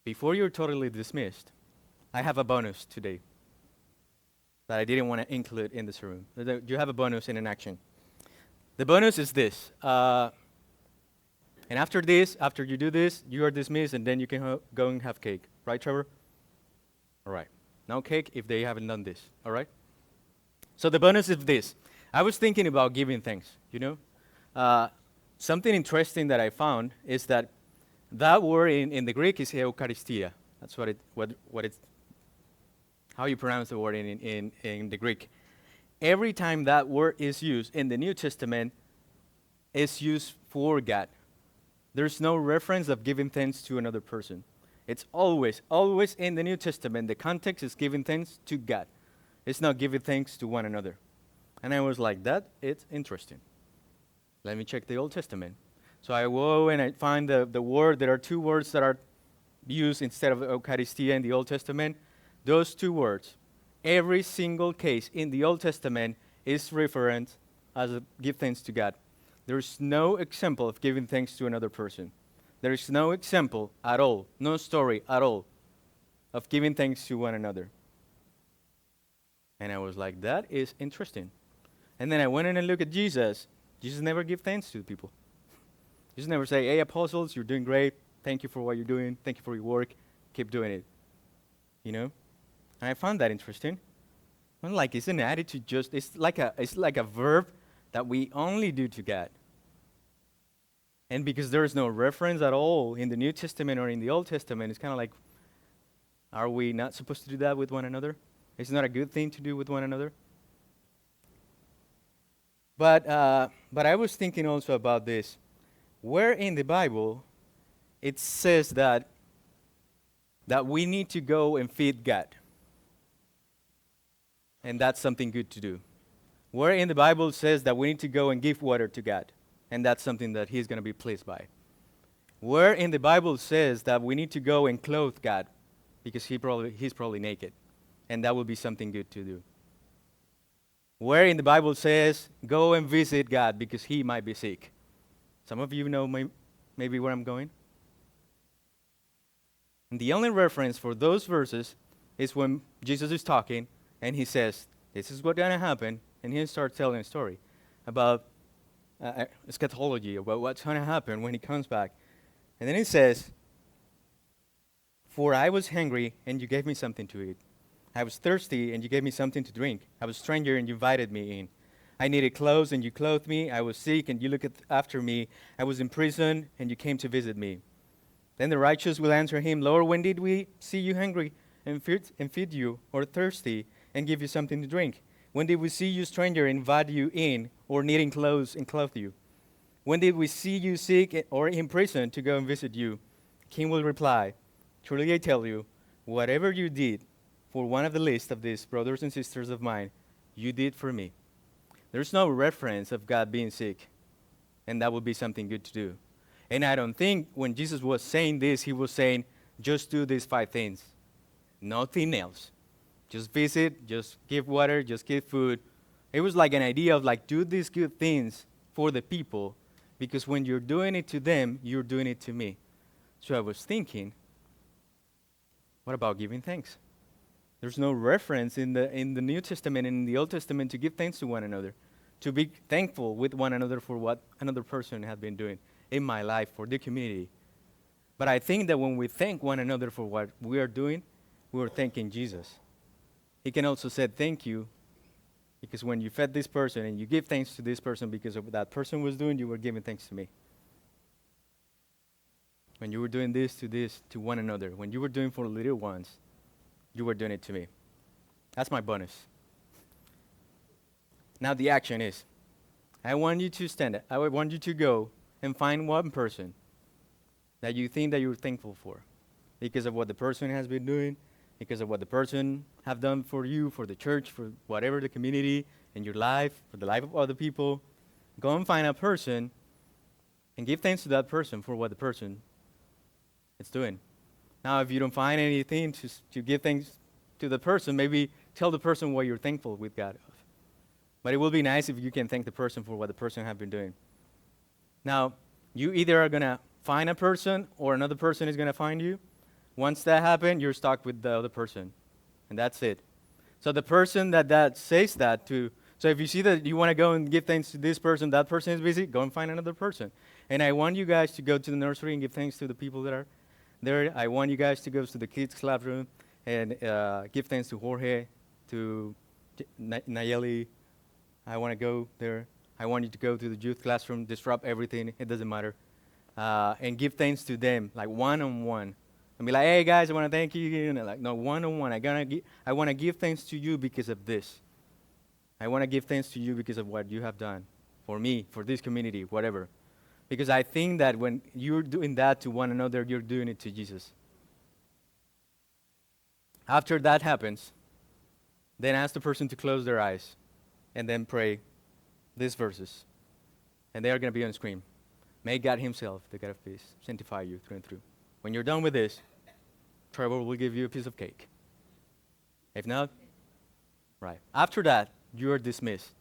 before you're totally dismissed, I have a bonus today that I didn't want to include in this room. You have a bonus in an action. The bonus is this. And after this, after you do this, you are dismissed, and then you can go and have cake. Right, Trevor? All right. No cake if they haven't done this. All right? So the bonus is this. I was thinking about giving thanks, you know? Something interesting that I found is that word in the Greek is Eucharistia. That's what it's, how you pronounce the word in the Greek. Every time that word is used in the New Testament, it's used for God. There's no reference of giving thanks to another person. It's always in the New Testament, the context is giving thanks to God. It's not giving thanks to one another. And I was like, it's interesting. Let me check the Old Testament. So I go and I find the word. There are two words that are used instead of Eucharistia in the Old Testament. Those two words, every single case in the Old Testament is referenced as a give thanks to God. There's no example of giving thanks to another person. There is no example at all, no story at all of giving thanks to one another. And I was like, that is interesting. And then I went in and looked at Jesus. Jesus never give thanks to people. Jesus never say, hey, apostles, you're doing great. Thank you for what you're doing. Thank you for your work. Keep doing it. You know? And I found that interesting. I'm like, it's an attitude it's like a verb that we only do to God. And because there is no reference at all in the New Testament or in the Old Testament, it's kind of like, are we not supposed to do that with one another? It's not a good thing to do with one another. But I was thinking also about this. Where in the Bible it says that we need to go and feed God. And that's something good to do. Where in the Bible says that we need to go and give water to God. And that's something that He's going to be pleased by. Where in the Bible says that we need to go and clothe God because He's probably naked. And that would be something good to do. Where in the Bible says, go and visit God because He might be sick. Some of you know maybe where I'm going. And the only reference for those verses is when Jesus is talking and He says, this is what's going to happen. And He starts telling a story about eschatology, about what's going to happen when He comes back. And then He says, for I was hungry and you gave me something to eat. I was thirsty and you gave me something to drink. I was a stranger and you invited me in. I needed clothes and you clothed me. I was sick and you looked after me. I was in prison and you came to visit me. Then the righteous will answer Him, Lord, when did we see you hungry and feed you, or thirsty and give you something to drink? When did we see you stranger and invite you in, or needing clothes and clothe you? When did we see you sick or in prison to go and visit you? King will reply, truly I tell you, whatever you did for one of the least of these brothers and sisters of mine, you did for me. There's no reference of God being sick, and that would be something good to do. And I don't think when Jesus was saying this, He was saying, just do these 5 things. Nothing else. Just visit, just give water, just give food. It was like an idea of like, do these good things for the people, because when you're doing it to them, you're doing it to me. So I was thinking, what about giving thanks? There's no reference in the New Testament and in the Old Testament to give thanks to one another, to be thankful with one another for what another person has been doing in my life, for the community. But I think that when we thank one another for what we are doing, we are thanking Jesus. He can also say thank you, because when you fed this person and you give thanks to this person because of what that person was doing, you were giving thanks to me. When you were doing this to one another, when you were doing for the little ones, you were doing it to me. That's my bonus. Now the action is, I want you to stand up. I want you to go and find one person that you think that you're thankful for because of what the person has been doing, because of what the person have done for you, for the church, for whatever the community, in your life, for the life of other people. Go and find a person and give thanks to that person for what the person is doing. Now, if you don't find anything to give thanks to the person, maybe tell the person what you're thankful with God of. But it will be nice if you can thank the person for what the person has been doing. Now, you either are going to find a person or another person is going to find you, Once that happens, you're stuck with the other person, and that's it. So the person that says that to, so if you see that you want to go and give thanks to this person, that person is busy, go and find another person. And I want you guys to go to the nursery and give thanks to the people that are there. I want you guys to go to the kids' classroom and give thanks to Jorge, to Nayeli. I want to go there. I want you to go to the youth classroom, disrupt everything, it doesn't matter. And give thanks to them, like one-on-one. And be like, hey guys, I want to thank you. And like, no, one-on-one. I want to give thanks to you because of this. I want to give thanks to you because of what you have done for me, for this community, whatever. Because I think that when you're doing that to one another, you're doing it to Jesus. After that happens, then ask the person to close their eyes and then pray these verses. And they are going to be on screen. May God himself, the God of peace, sanctify you through and through. When you're done with this, Trevor will give you a piece of cake. If not, right. After that, you are dismissed.